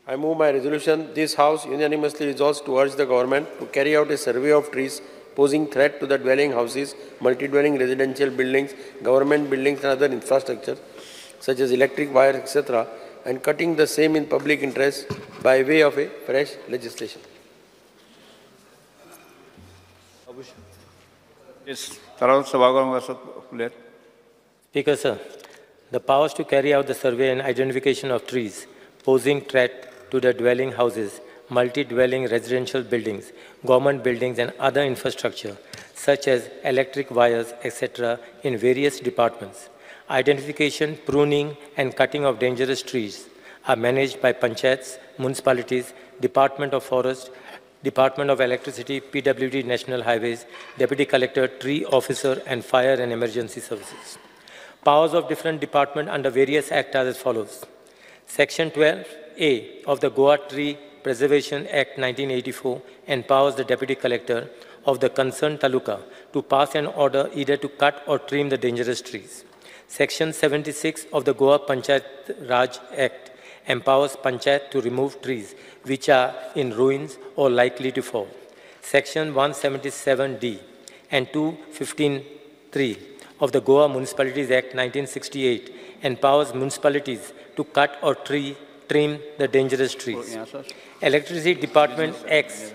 I move my resolution. This House unanimously resolves to urge the government to carry out a survey of trees posing threat to the dwelling houses, multi-dwelling residential buildings, government buildings and other infrastructure, such as electric wires, etc., and cutting the same in public interest by way of a fresh legislation. Yes, Speaker, sir, the powers to carry out the survey and identification of trees posing threat to the dwelling houses, multi-dwelling residential buildings, government buildings and other infrastructure, such as electric wires, etc., in various departments. Identification, pruning and cutting of dangerous trees are managed by panchayats, municipalities, Department of Forest, Department of Electricity, PWD National Highways, Deputy Collector, Tree Officer, and Fire and Emergency Services. Powers of different departments under various acts are as follows. Section 12A of the Goa Tree Preservation Act 1984 empowers the Deputy Collector of the concerned taluka to pass an order either to cut or trim the dangerous trees. Section 76 of the Goa Panchayat Raj Act empowers Panchayat to remove trees which are in ruins or likely to fall. Section 177D and 215(3) of the Goa Municipalities Act 1968 empowers municipalities to cut or trim the dangerous trees. Electricity Department Act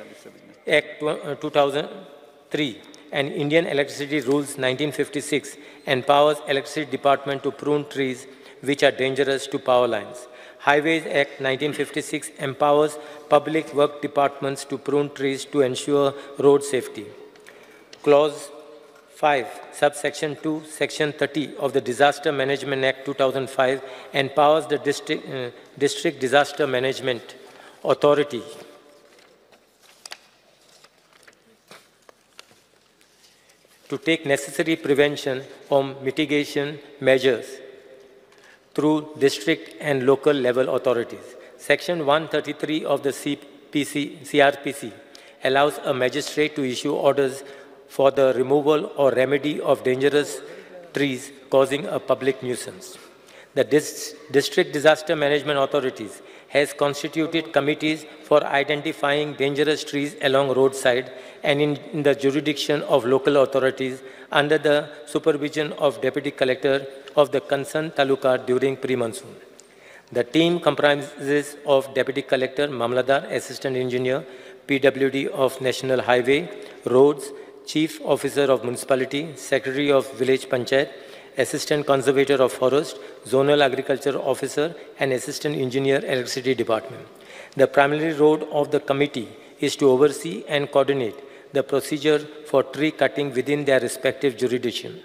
2003 and Indian Electricity Rules 1956 empowers Electricity Department to prune trees which are dangerous to power lines. Highways Act 1956 empowers public work departments to prune trees to ensure road safety. Clause 5, subsection 2, section 30 of the Disaster Management Act 2005 empowers the District Disaster Management Authority to take necessary prevention or mitigation measures through district and local level authorities. Section 133 of the CRPC allows a magistrate to issue orders for the removal or remedy of dangerous trees causing a public nuisance. The District Disaster Management Authorities has constituted committees for identifying dangerous trees along roadside and in the jurisdiction of local authorities under the supervision of Deputy Collector of the concerned taluka during pre-monsoon. The team comprises of Deputy Collector, Mamladar, Assistant Engineer, PWD of National Highway, Roads, Chief Officer of Municipality, Secretary of Village Panchayat, Assistant Conservator of Forest, Zonal Agriculture Officer, and Assistant Engineer, Electricity Department. The primary role of the committee is to oversee and coordinate the procedure for tree cutting within their respective jurisdiction.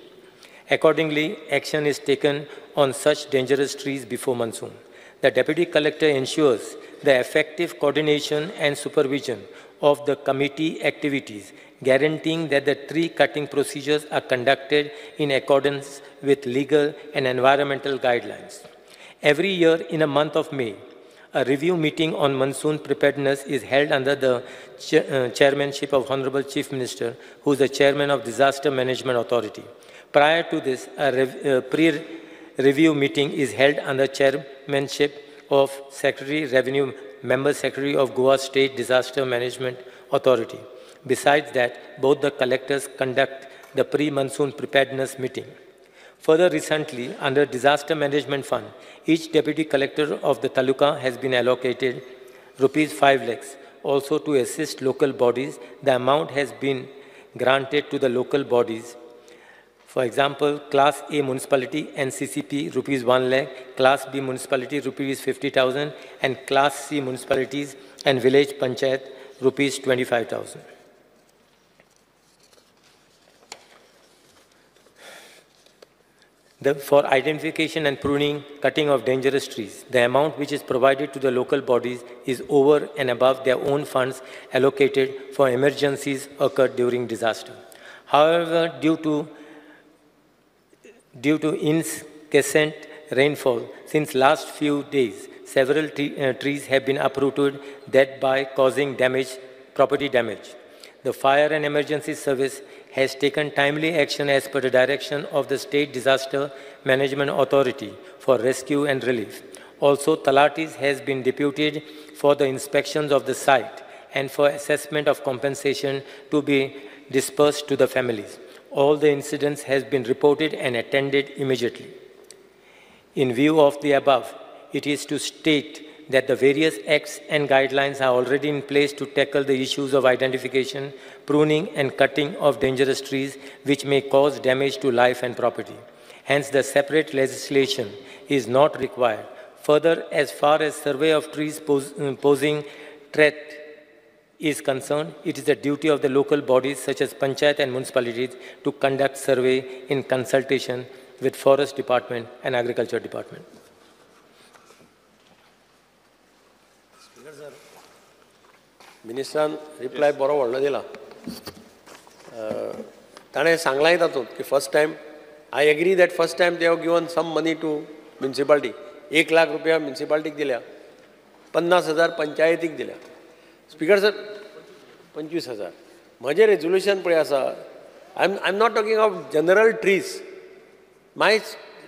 Accordingly, action is taken on such dangerous trees before monsoon. The Deputy Collector ensures the effective coordination and supervision of the committee activities, guaranteeing that the tree cutting procedures are conducted in accordance with legal and environmental guidelines. Every year in the month of May, a review meeting on monsoon preparedness is held under the chairmanship of Honorable Chief Minister, who is the Chairman of Disaster Management Authority. Prior to this, a pre-review meeting is held under chairmanship of Secretary Revenue, Member Secretary of Goa State Disaster Management Authority. Besides that, both the collectors conduct the pre-monsoon preparedness meeting. Further recently, under Disaster Management Fund, each Deputy Collector of the taluka has been allocated ₹5 lakhs. Also to assist local bodies, the amount has been granted to the local bodies. For example, Class A Municipality and CCP ₹1 lakh, Class B Municipality ₹50,000 and Class C Municipalities and Village Panchayat ₹25,000. For identification and pruning, cutting of dangerous trees, the amount which is provided to the local bodies is over and above their own funds allocated for emergencies occurred during disaster. However, due to incessant rainfall since last few days, several trees have been uprooted, thereby causing property damage. The Fire and Emergency Service has taken timely action as per the direction of the State Disaster Management Authority for rescue and relief. Also, Talatis has been deputed for the inspections of the site and for assessment of compensation to be dispersed to the families. All the incidents has been reported and attended immediately. In view of the above, it is to state that the various acts and guidelines are already in place to tackle the issues of identification, pruning and cutting of dangerous trees which may cause damage to life and property. Hence, the separate legislation is not required. Further, as far as survey of trees posing threat is concerned, it is the duty of the local bodies such as Panchayat and municipalities to conduct survey in consultation with Forest Department and Agriculture Department. मिनिस्टरान reply बरो व्हडलो दिला. ताणें सांगलाय तातूंत की first time I agree that first time they have given some money to municipality. 1 lakh रुपया म्युनिसिपालिटीक दिल्या, 50,000 पंचायतीक दिल्या. Speaker sir 25,000. म्हजें रेजोल्युशन पळय आसा, I am not talking of general trees. My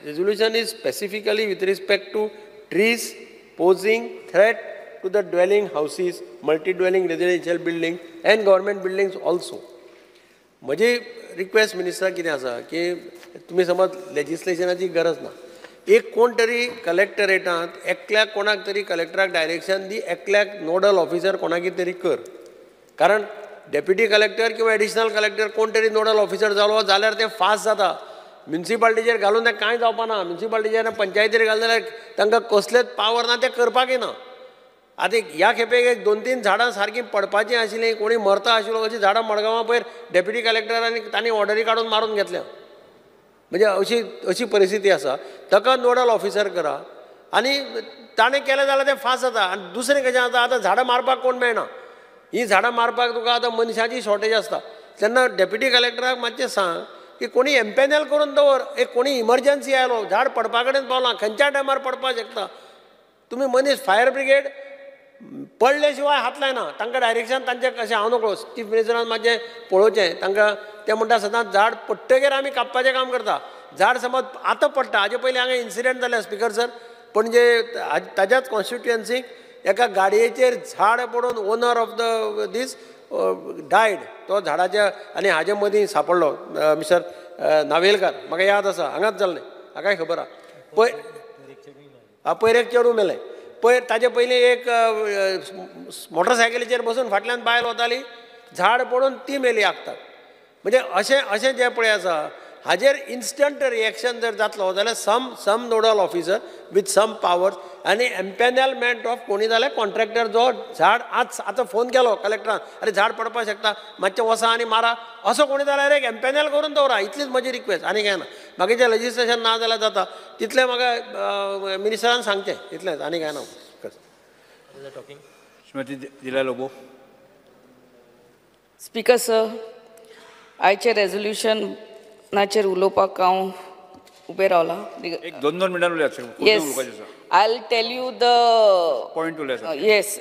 resolution is specifically with respect to trees posing threat to the dwelling houses, multi-dwelling residential buildings and government buildings also. म्हजी request मिनिस्टराक कितें आसा की तुमी समज लेजिस्लेशनाची गरज ना, एक कोण तरी कलेक्टरेटांत एकल्याक कोणाक तरी कलेक्टराक डायरेक्शन दी, एकल्याक नोडल ऑफिसर कोणाक तरी कर. कारण डेप्युटी कलेक्टर किंवा एडिशनल कलेक्टर कोण तरी नोडल ऑफिसर जालो जाल्यार तें फास्ट जाता. म्युनिसिपालिटीचेर घालून तें कांय जावपाना. म्युनिसिपालिटीचेर पंचायतीर घाल जाल्यार तांकां कसलेच पावर ना, तें करपाकय ना. आतां ह्या खेपेक 1-2-3 झाडां सारकीं पडपाचीं आशिल्लीं, कोणी मरता आशिल्लो, अशीं झाडां मडगांवां पयर डेप्युटी कलेक्टरांनी तांणी ऑर्डरी काडून मारून घेतल्या. म्हणजे अशी परिस्थिती आसा. ताका नोडल ऑफिसर करा आनी ताणें केलें जाल्यार तें फास्ट जाता. आनी दुसरें कशें जाता, आतां झाडां मारपाक कोण मेळना. हीं झाडां मारपाक तुका आतां मनशाची शॉर्टेज आसता. तेन्ना डेप्युटी कलेक्टराक मातशें सांग की कोणी एम्पॅनल करून दवर. एक कोणी इमर्जन्सी आयलो, झाड पडपा कडेन पावलां, खंयच्या टायमार पडपाक शकता. तुमी मनीस फायर ब्रिगेड पडले शिवाय हात लायना. तांकां डायरेक्शन तांचें कशें हांव नकळो चीफ मिनिस्टरान मातशें पळोवचें. तांकां ते म्हणटा सदांच झाड पडटकीर आमी कापपाचें काम करता. झाड समज आतां पडटा, हाजे पयलीं हांगा इन्सिडंट जालें स्पिकर सर, पणजे ताज्याच कॉन्स्टिट्युएन्सीक एका गाडयेचेर झाड पडून owner of the this died. तो झाडाच्या आनी हाजे मदीं सांपडलो मिस्टर नावेलकार, म्हाका याद आसा, हांगाच जाल्लें, म्हाकाय खबर आहा. पयरेक चेडूं मेलें. ताजे पयलीं एक मोटरसायकलीचेर बसून फाटल्यान बायल वताली, झाड पडून ती मेली आखतात. म्हणजे अशें जें पळय आसा, हाजेर इन्स्टंट रिएक्शन जर जातलो जाल्यार some nodal officer with some powers आनी एम्पॅनलमेंट ऑफ कोणी जाल्यार कॉन्ट्रॅक्टर जो झाड आतां फोन केलो कलेक्टरान, अरे झाड पडपाक शकता, मातशें वसा आनी मारा, असो कोणी जाल्यार एक एम्पॅनल करून दवरा. इतलीच म्हजी रिक्वेस्ट, आनी कांय ना. बाकीचें लेजिस्लेशन ना जाल्यार जाता तितलें म्हाका मिनिस्टरान सांगचें, इतलेंच, आनी कांय ना. श्रीमती दिला लोबो. स्पीकर सर, आयचे रेजोल्युशनाचेर उलोवपाक हांव उबें रावलां. एक 2-2 मिनटां उलयात. Yes, I will tell you the point उलयात. येस,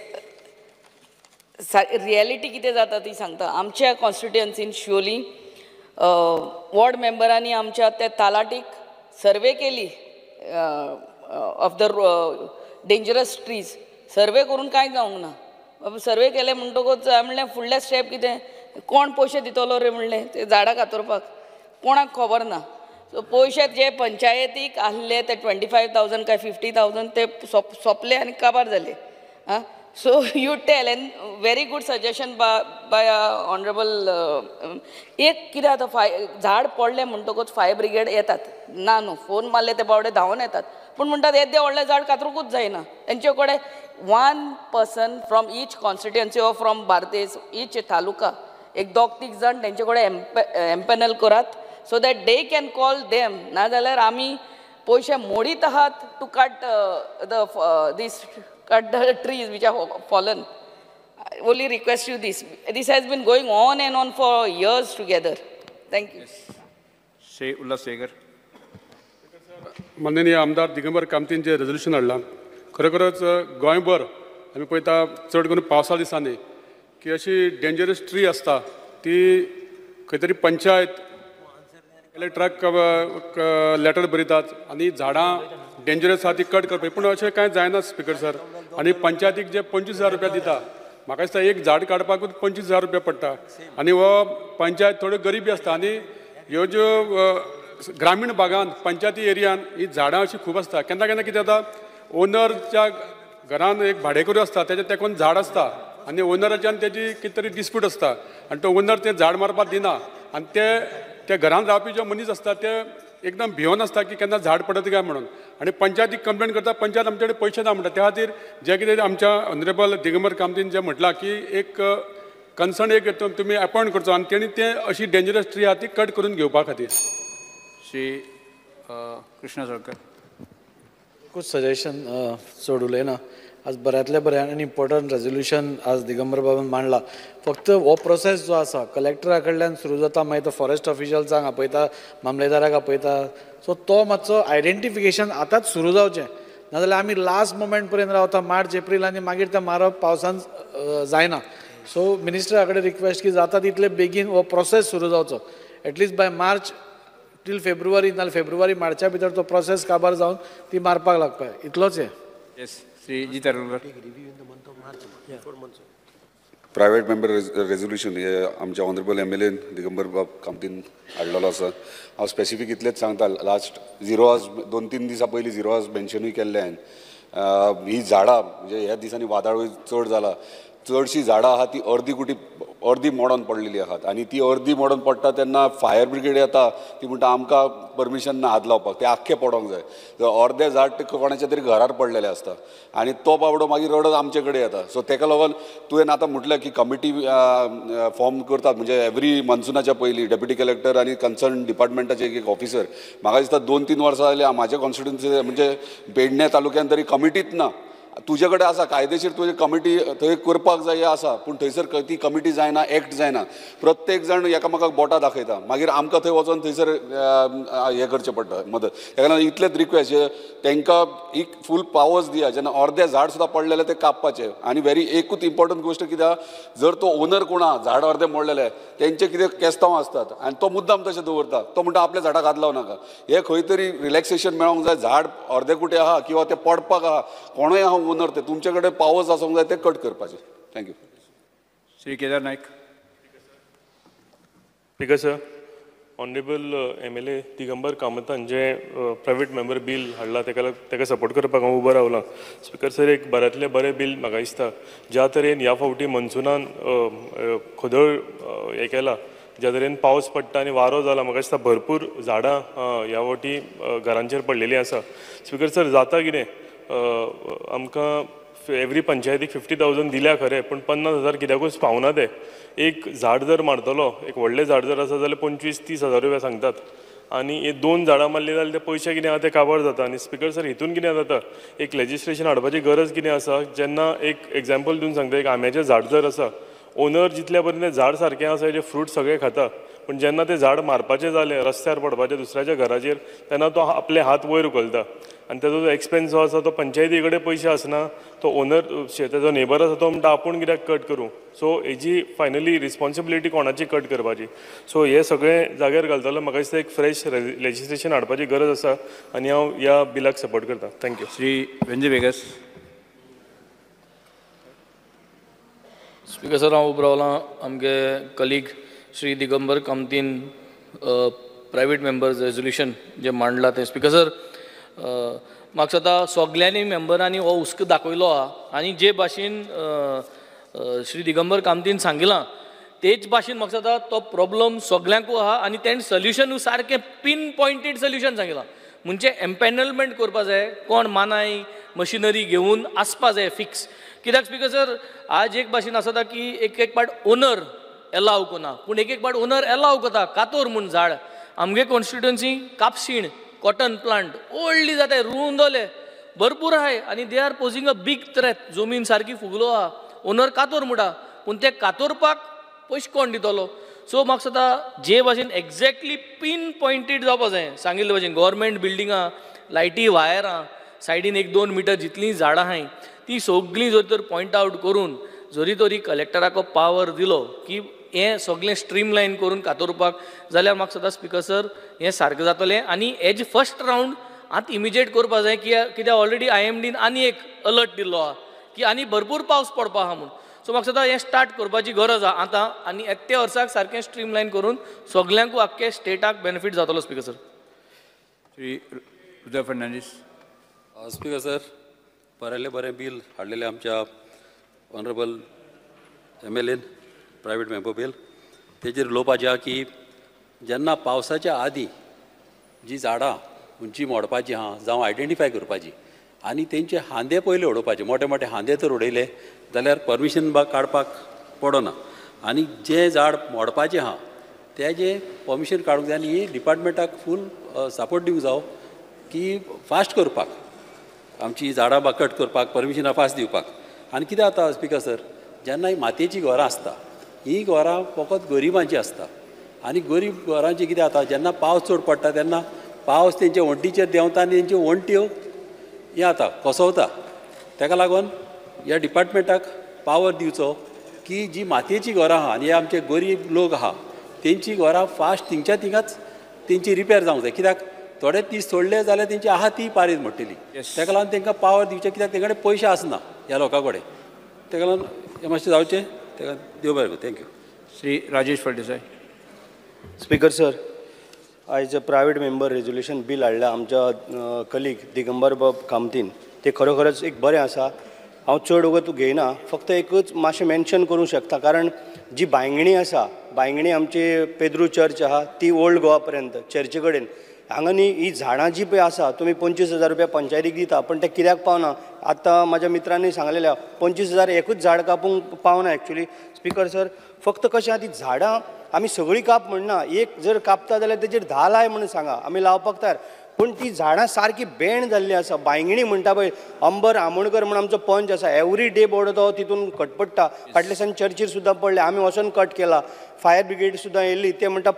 रियलिटी कितें जाता ती सांगता. आमच्या कॉन्स्टिट्युएन्सीन शिवोली वॉर्ड मेंबरांनी आमच्या त्या तालाटीक सर्वे केली ऑफ द डेंजरस ट्रीज. सर्वे करून कांय जावंक ना. सर्वे केले म्हणटकूच म्हणलें फुडलें स्टेप कितें, कोण पयशे दितलो रे म्हणलें ते झाडां कातरपाक, कोणाक खबर ना. सो पयशे जे पंचायतीक आहले ते 25,000 काय 50,000 ते सोंपले आनी काबार जाले. So you tell, an very good suggestion by honourable. एक कितें आतां झाड पडलें म्हणटकूच फायर ब्रिगेड येतात ना न्हू, फोन मारले ते बावडे धांवन येतात. पूण म्हणटात येदे व्हडलें झाड कातरूंकूच जायना. तेंचे कडेन 1 person from each constituency or from Bardez, each taluka, एक 2-3 जाण तेंचे कडेन एम्पॅनल करात, so that they can call them. नाजाल्यार आमी पयशे मोडीत आहात to cut the trees which have fallen. I only request you this. This has been going on and on for years together. Thank you. Ulhas Shegar. माननीय आमदार दिगंबर कामतीन जे resolution हाडलां, खरोखरच गोंयभर आमी पळयता चड करून पावसा दिसांनी की अशी डेंजरस ट्री आसता ती खंय तरी पंचायत कलेक्टराक लेटर बरयतात आनी झाडां डेंजरस आहा ती कट करपाची पूण अशें कांय जायना स्पीकर सर आनी पंचायतीक जे 25,000 रुपया दिता म्हाका दिसता एक झाड काडपाकूच 25,000 रुपया पडटा आनी हो पंचायत थोड्यो गरीबी आसता आनी ह्यो ज्यो ग्रामीण भागांत पंचायती एरियान ही झाडां अशीं खूब आसता केन्ना केन्ना कितें जाता ओनरच्या घरान एक भाडेकरू आसता तेजे तेकोन झाड आसता आनी ओनराच्यान तेजी कितें तरी डिस्प्यूट आसता आनी तो ओनर तें झाड मारपाक दिना आनी ते घरान रावपी जो मनीस आसता ते एकदम भिवन आसता की केन्ना झाड पडत काय म्हणून आनी पंचायतीक कंप्लेंट करता पंचायत आमचे कडेन पयशे ना म्हणटा त्या खातीर जे कितें आमच्या ऑनरेबल दिगंबर कामतीन जें म्हटलां की एक कन्सर्न एक तुमी अपॉयंट करचो आनी तेणी ते अशी डेंजरस ट्री आहा ती कट करून घेवपा खातीर. श्री कृष्णा सळकर. कुछ सजेशन चड उलयना आज बऱ्यांतल्या बऱ्यान आनी इम्पॉर्टंट रेजोल्युशन आज दिगंबर बाबान मांडला फक्त हो प्रोसेस जो आसा कलेक्टरा कडल्यान सुरू जाता मागीर तो फॉरेस्ट ऑफिशियल्सांक आपयता मामलेदाराक आपयता सो तो मातसो आयडेंटिफिकेशन आतांच सुरू जावचें नाजाल्यार आमी लास्ट मोमेंट पर्यंत रावता मार्च एप्रील आनी मागीर तें मारप पावसान जायना सो मिनिस्टरा कडेन रिक्वेस्ट की जाता तितले बेगीन हो प्रोसेस सुरू जावचो एटलिस्ट बाय मार्च टील फेब्रुवारी नाजाल्यार फेब्रुवारी मार्चा भितर तो प्रोसेस काबार जावन ती मारपाक लागपाक इतलोच हे. येस श्री जी तेंडुलकर. प्रायवेट मेंबर रेजोल्युशन हे आमच्या ऑनरेबल MLA दिगंबर बाब कामतीन हाडलेलो आसा. हांव स्पेसिफीक इतलेंच सांगता लास्ट 0 आवर्स 2-3 दिसां पयलीं 0 आवर्स मेन्शनूय केल्लें हांवें ही झाडां म्हणजे ह्या दिसांनी वादळ चड जाला चडशीं झाडां आहा ती अर्दी मोडोन पडलेली आहात आनी ती अर्दी मोडोन पडटा तेन्ना फायर ब्रिगेड येता ती म्हणटा आमकां परमिशन ना हात लावपाक ते आख्खे पडोंक जाय अर्दे झाड कोणाच्या तरी घरार पडलेले आसता आनी तो बाबडो मागीर रडत आमचे कडेन येता सो तेका लागून तुवें आतां म्हटलें की कमिटी फॉर्म करतात म्हणजे एवरी मन्सुनाच्या पयलीं डेप्युटी कलेक्टर आनी कन्सर्न डिपार्टमेंटाचे एक ऑफिसर म्हाका दिसता 2-3 वर्सां जालीं म्हाज्या कॉन्स्टिट्युन्सी म्हणजे पेडणे तालुक्यान तरी कमिटीच ना तुजे कडेन आसा कायदेशीर तुजी कमिटी थंय करपाक जाय आसा पूण थंयसर ती कमिटी जायना एक्ट जायना प्रत्येक जाण एकामेकाक बोटां दाखयता मागीर आमकां थंय वचोन थंयसर हें करचें पडटा मदत त्या लागून इतलेंच रिक्वेस्ट तांकां एक फूल पावर्स दिया जेन्ना अर्दें झाड सुद्दां पडलेलें तें कापपाचें आनी व्हेरी एकूच इम्पॉर्टंट गोश्ट कित्याक जर तो ओनर कोण आहा झाड अर्दें मोडलेलें तेंचे कितें केस्तांव आसतात आनी तो मुद्दाम तशें दवरता तो म्हणटा आपल्या झाडाक हात लावं नाका हे खंय तरी रिलॅक्सेशन मेळोंक जाय झाड अर्दे कुटे आहा किंवा ते पडपाक आहा कोणूय आहा ओनर ते तुमचे कडेन पावर्स आसूंक जाय ते कट करपाचे. Thank you. Shri Kedar Naik. Speaker sir honourable MLA Digambar कामतान जे प्रायवेट मेंबर बील हाडला तेका सपोर्ट करपाक हांव उबो रावलां. स्पीकर सर एक बऱ्यांतलें बरें बील म्हाका दिसता ज्या तरेन ह्या फावटी मनसुनान खोदळ हें केला ज्या तरेन पावस पडटा आनी वारो जाला म्हाका दिसता भरपूर झाडां ह्या फावटी घरांचेर पडलेलीं आसा. स्पीकर सर जाता कितें आमकां एवरी पंचायतीक 50,000 दिल्या खरें पूण 50,000 कित्याकूच पावना ते एक झाड जर मारतलो एक व्हडलें झाड जर आसा जाल्यार 25-30,000 रुपया सांगतात आनी हे 2 झाडां मारली जाल्यार ते पयशे कितें आहा ते काबार जाता आनी स्पीकर सर हितून कितें जाता एक लेजिस्लेशन हाडपाची गरज कितें आसा जेन्ना एक एग्जाम्पल दिवन सांगता एक आंब्याचें झाड जर आसा ओनर जितल्या पर्यंत तें झाड सारकें आसा हेजे फ्रूट सगळे खाता पूण जेन्ना तें झाड मारपाचें जालें रस्त्यार पडपाचें दुसऱ्याच्या घराचेर तेन्ना तो आपले हात वयर उखलता आनी तेजो जो एक्सपेन्स जो आसा तो पंचायती कडेन पयशे आसना तो ओनर तेजो नेबर आसा तो म्हणटा आपूण कित्याक कट करूं सो हेजी फायनली रिस्पॉन्सिबिलिटी कोणाची कट करपाची सो हे सगळें जाग्यार घालतलो म्हाका दिसता एक फ्रेश लेजिस्लेशन हाडपाची गरज आसा आनी हांव ह्या बिलाक सपोर्ट करता. Thank you. Shri Venzy Viegas. Speaker sir हांव उबो रावलां आमगे कलीग श्री दिगंबर कामतीन प्रायवेट मेंबर्स रेजोल्युशन जे मांडला तें स्पीकर सर म्हाका दिसता सगल्यांनी मेंबरांनी हो हुस्को दाखयलो आहा आनी जे भाशेन श्री दिगंबर कामतीन सांगिलां तेच भाशेन म्हाका दिसता तो प्रॉब्लम सगल्यांकूय आहा आनी तेणें सोल्युशनूय सारकें पिन पॉयंटेड सोल्युशन सांगिलां म्हणजे एम्पॅनलमेंट करपा जाय कोण मानाय मशिनरी घेवन आसपा जाय फिक्स कित्याक स्पीकर सर आज एक भाशेन आसता की एक पाट ओनर एलाव कोना पूण एक पाट ओनर एलाव करता कातोर म्हूण झाड आमगे कॉन्स्टिट्युएन्सी कापशीण कॉटन प्लांट ओल्ड जाताय रुंद जाले भरपूर आहाय आनी they are posing a big threat जमीन सारकी फुगलो आहा ओनर कातोर म्हणटा पूण ते कातोरपाक पयशे कोण दितलो सो म्हाका दिसता जे भाशेन एक्झॅक्टली पिन पॉयंटेड जावपा जाय सांगिल्ले भाशेन गव्हर्मेंट बिल्डिंगां लायटी वायरां सायडीन 1-2 मिटर जितलीं झाडां आहाय ती सगळीं जर तर पॉयंट आवट करून जरी तरी कलेक्टराक पावर दिलो की हें सगळें स्ट्रीमलायन करून कातोरपाक जाल्यार म्हाका दिसता स्पीकर सर हें सारकें जातलें आनी हेजे फर्स्ट रावंड आतां इमिजिएट करपा जाय कित्याक ऑलरेडी IMDन आनी एक अलर्ट दिल्लो आहा की आनी भरपूर पावस पडपा आहा म्हणून. सो म्हाका दिसता हें स्टार्ट करपाची गरज आहा आतां आनी येत्या वर्साक सारकें स्ट्रीमलायन करून सगल्यांकूय आख्खे स्टेटाक बेनिफीट जातलो speaker sir. Shri Uday Fernandes. Speaker sir, बरें बील हाडलेलें आमच्या ऑनरेबल MLAन प्रायवेट मेंबर बील. तेजेर उलोवपाचें आहा की जेन्ना पावसाच्या आदीं जी झाडां उंची मोडपाची आहा जावं आयडेंटिफाय करपाची आनी तेंचे हांदे पयले उडोवपाचे, मोठे मोठे हांदे तर उडयले जाल्यार परमिशन काडपाक पडना. आनी जें झाड मोडपाचें आहा तेजें परमिशन काडूंक जाय आनी डिपार्टमेंटाक फूल सपोर्ट दिवंक जावो की फास्ट करपाक आमची झाडां कट करपाक परमिशनां फास्ट दिवपाक. आनी कितें जाता स्पीकर सर, जेन्ना ही मातयेची घरां आसता ही घरां फकत गरिबांची आसता आनी गरीब घरांची कितें जाता जेन्ना पावस चड पडटा तेन्ना पावस तेंचे वण्टीचेर देंवता आनी तेंच्यो वण्ट्यो हें जाता कोसवता. ताका लागून ह्या डिपार्टमेंटाक पावर दिवचो की जी मातयेची घरां आहा आनी आमचे गरीब लोक आहा तेंची घरां फास्ट थिंगच्या थिंगाच तेंची रिपेर जावंक जाय. कित्याक थोडे दीस सोडले जाल्यार तेंची आहा ती पारीत म्हणटली. ताका लागून तांकां पावर दिवचें कित्याक तेंचे कडेन पयशे आसना ह्या लोकां कडेन. ताका लागून हें मातशें जावचें. ताका देव बरें करूं. Thank you. Shri Rajesh Phaldesai. Speaker sir, आयज प्रायवेट मेंबर रेजोल्युशन बील हाडला आमच्या कलीग दिगंबर बाब कामतीन. ते खरोखरच एक बरें आसा. हांव चड वगत घेयना, फक्त एकूच मातशें मेन्शन करूंक शकता कारण जी बांयगणी आसा, बांयगणी आमची पेद्रू चर्च आहा ती ओल्ड गोवा पर्यंत चर्ची कडेन हांगा न्ही ही झाडां जी पळय आसा तुमी 25,000 रुपया पंचायतीक दिता पण ते कित्याक पावना. आतां म्हाज्या मित्रांनी सांगलेलें 25,000 एकूच झाड कापूंक पावना एक्चुली. स्पीकर सर, फक्त कशें आहा ती झाडां आमी सगळीं काप म्हणना, एक जर कापता जाल्यार तेजेर 10 लाय म्हणून सांगा, आमी लावपाक तयार. पूण ती झाडां सारकी बँड जाल्ली आसा. बांयगणी म्हणटा पळय अंबर आमोणकर म्हणून आमचो पंच आसा, एवरी डे बोर्ड तो तितून कटपडटा. फाटल्या दिसांनी चर्चीर सुद्दां पडले, आमी वचोन कट केला. फायर ब्रिगेड सुद्दां येयल्ली, ते म्हणटा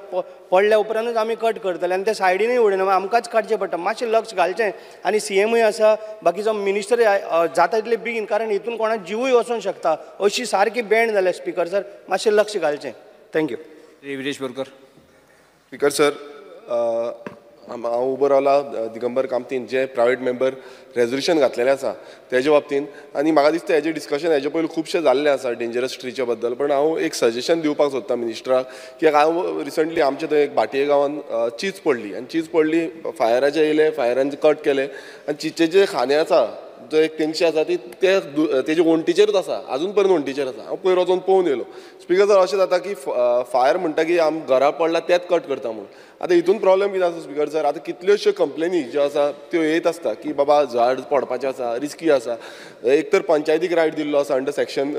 पडल्या उपरांतूच आमी कट करतले आनी ते सायडीनूय उडयना. आमकांच काडचें पडटा. मातशें लक्ष घालचें. आनी CMय आसा, बाकीचो मिनिस्टर जाता तितले बेगीन, कारण हितून कोणाक जिवूय वचूंक शकता. अशी सारकी बँड जाल्या स्पीकर सर, मातशें लक्ष घालचें. Thank you. Shri Viresh Borkar. Speaker sir, हांव उबो रावला दिगंबर कामतीन जे प्रायवेट मेंबर रेजोल्युशन घातलेलें आसा तेजे बाबतीन. आनी म्हाका दिसता हेजें डिस्कशन हेजे पयलीं खुबशें जाल्लें आसा डेंजरस ट्रीच्या बद्दल. पण हांव एक सजेशन दिवपाक सोदता मिनिस्टराक, कित्याक हांव रिसंटली आमच्या थंय एक भाटये गांवांत चीज पडली आनी चीज पडली, फायराचे येयले, फायरान कट केले आनी चिचेचे जे खांदे आसा जो एक तेंची आसा ती तेजे वण्टीचेरूच आसा, अजून पर्यंत वण्टीचेर आसा. हांव पयर वचून पळोवन येयलो. स्पीकर सर, अशें जाता की फायर म्हणटा की आम घरा पडला तेच कट करता म्हणून. आतां हितून प्रॉब्लेम कितें आसा स्पीकर सर, आतां कितल्योश्यो कंप्लेनी ज्यो आसा त्यो येत आसता की बाबा झाड पडपाचें आसा, रिस्की आसा. एक तर पंचायतीक रायट दिल्लो आसा अंडर सेक्शन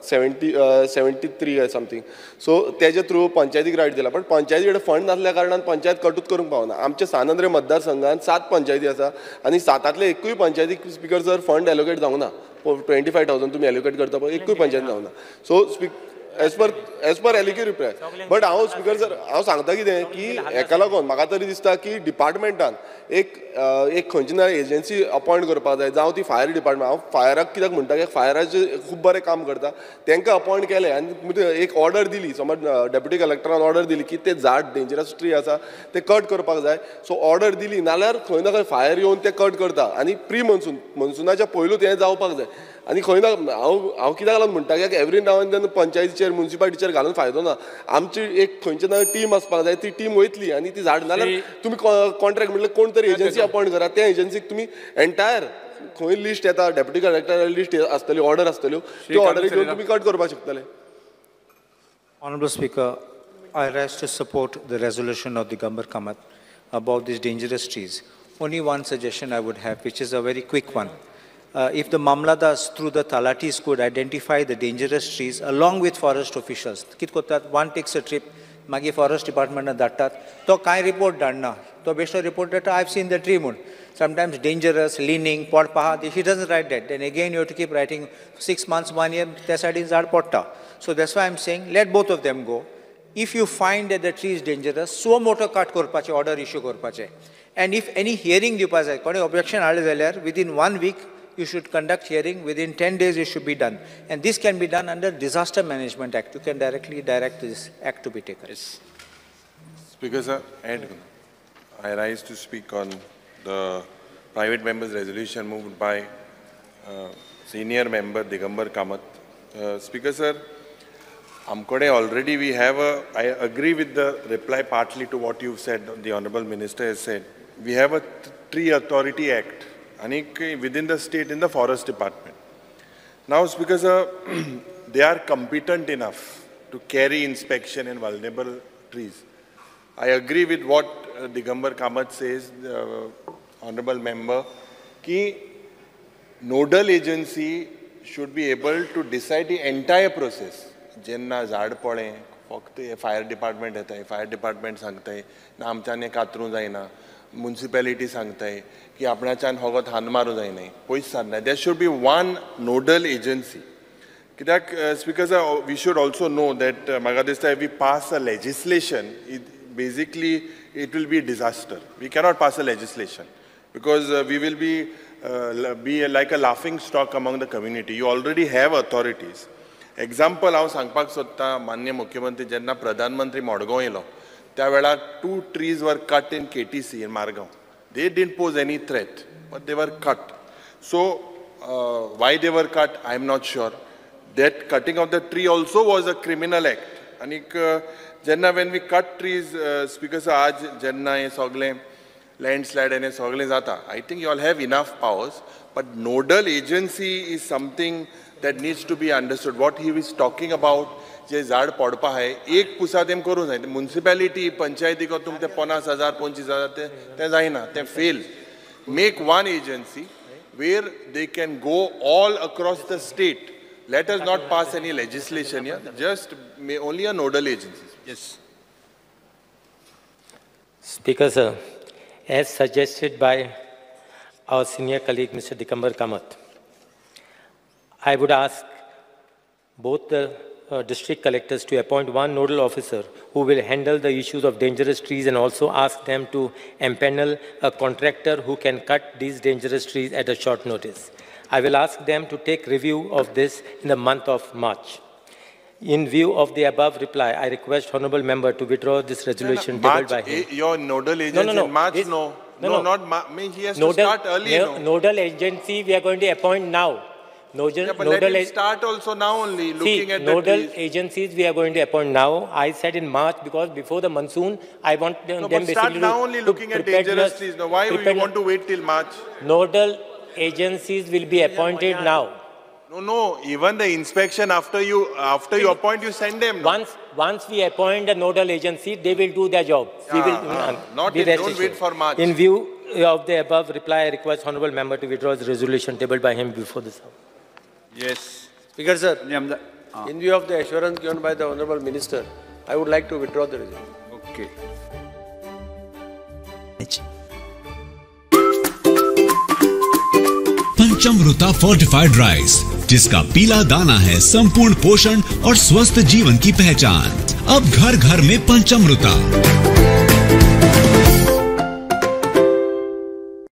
73 समथींग. सो तेजे थ्रू पंचायतीक रायट दिला, पण पंचायती कडेन फंड नासल्या कारणान पंचायत कटूच करूंक पावना. आमच्या सांद्रे मतदारसंघात 7 पंचायती आसा आनी 7तले एकूय पंचायतीक स्पीकर सर फंड एलोकेट जावंक ना. 25,000 तुमी एलोकेट करता पळय, एकूय पंचायत जावंक ना. सो एज पर एलिक्यू रिप्लाय. बट हांव स्पीकर सर हांव सांगता कितें की हेका लागून म्हाका तरी दिसता की डिपार्टमेंटान एक खंयची ना एजन्सी अपॉयंट करपाक जाय, जावं ती फायर डिपार्टमेंट. हांव फायराक कित्याक म्हणटा की फायराचे खूब बरें काम करता, तांकां अपॉयंट केलें आनी एक ऑर्डर दिली. समज डेप्युटी कलेक्टरान ऑर्डर दिली की ते झाड डेंजरस ट्री आसा ते कट करपाक जाय. सो ऑर्डर दिली नाल्यार खंय ना खंय फायर येवन ते कट करता आनी प्री मनसुनाच्या पयलूच हें जावपाक जाय. आनी खंय ना हांव कित्याक लागून म्हणटा की एवरी नाव एंड देन पंचायतीचेर म्युनिसिपालिटीचेर घालून फायदो ना. आमची एक खंयची ना टीम आसपाक जाय, ती टीम वयतली आनी ती झाड नाल्यार तुमी कॉन्ट्रॅक्ट म्हणल्यार कोण तरी एजन्सी अपॉयंट करा, त्या एजन्सीक तुमी एंटायर खंय लिस्ट येता डेप्युटी कलेक्टर लिस्ट आसतली, ऑर्डर आसतल्यो, त्यो ऑर्डरी घेवन तुमी कट करपाक शकतले. Honorable Speaker, I rise to support the resolution of the Digambar Kamath about these dangerous trees. Only one suggestion I would have, which is a very quick one. If the Mamladas through the Talatis could identify the dangerous trees along with forest officials, kit kotat, one takes a trip, magi forest department na dattat, to kai report danna, to besto report that I've seen the tree moon. Sometimes dangerous, leaning, pot paha, he doesn't write that. Then again you have to keep writing 6 months, 1 year, tesadin zad potta. So that's why I'm saying let both of them go. If you find that the tree is dangerous, so motor cut korpache, order issue korpache. And if any hearing dipaze, kone objection aale within 1 week, you should conduct hearing. Within 10 days, it should be done. And this can be done under Disaster Management Act. You can directly direct this act to be taken. Yes. Speaker, sir, I rise to speak on the private member's resolution moved by senior member Digambar Kamath. Speaker sir, Amkode already we have I agree with the reply partly to what you've said, the Honorable Minister has said. We have a Tree Authority Act within the state in the Forest Department. Now, Speaker sir, they are competent enough to carry inspection in vulnerable trees. I agree with what Digambar Kamath says, the Honorable Member, that nodal agency should be able to decide the entire process. Jenna झाड पडे फक्त fire department येता fire department सांगताय ना आमच्याने कातरूं जायना म्युनिसिपॅलिटी सांगताय की आपणाच्यान होगत हान मारूं जायना पयस सारना there should be one nodal agency कित्याक speaker sir we should also know that म्हाका दिसता if we pass a legislation basically it will be a disaster. We cannot pass a legislation because we will be like a laughing stock among the community. You already have authorities. Example, हांव सांगपाक सोदता माननीय मुख्यमंत्री जेन्ना प्रधानमंत्री मडगांव येयलो त्या वेळार 2 trees were cut in KTC in Margaon. They didn't pose any threat, but they were cut. So why they were cut, I am not sure. That cutting of the tree also was a criminal act. And जेन्ना when we cut trees, Speaker sir, आज जेन्ना हे सगळे landslide and सगळे जाता, I think you all have enough powers, but nodal agency is something that needs to be understood. What he is talking about, जे झाड पडपा है, एक पुसा तेम करूं जाय. Municipality, पंचायती को तुम ते 50,000, 25,000 ते जायना, ते fail. Make one agency where they can go all across the state. Let us not pass any legislation here, just only a nodal agency. Yes. Speaker sir, as suggested by our senior colleague Mr. Digambar Kamath, I would ask both the district collectors to appoint one nodal officer who will handle the issues of dangerous trees and also ask them to empanel a contractor who can cut these dangerous trees at a short notice. I will ask them to take review of this in the month of March. In view of the above reply, I request Honourable Member to withdraw this resolution tabled by him. Your nodal agency in March? This, no, not March. He has nodal, to start early. Nodal agency we are going to appoint now. But let him start also now only, looking at the nodal trees. agencies we are going to appoint now. I said in March because before the monsoon, I want them basically start now only looking at dangerous trees. Now, why you want to wait till March? Nodal agencies will be appointed now. No, even the inspection after you appoint, you send them. No? Once we appoint a nodal agency, they will do their job. Don't wait for March. In view of the above reply, I request Honourable Member to withdraw the resolution tabled by him before this House. Yes. Speaker sir, in view of the assurance given by the Honourable Minister, I would like to withdraw the resolution. Okay. पंचमृता fortified rice, जिसका पीला दाना है संपूर्ण पोषण और स्वस्थ जीवन की पहचान। अब घर घर में पंचमृता।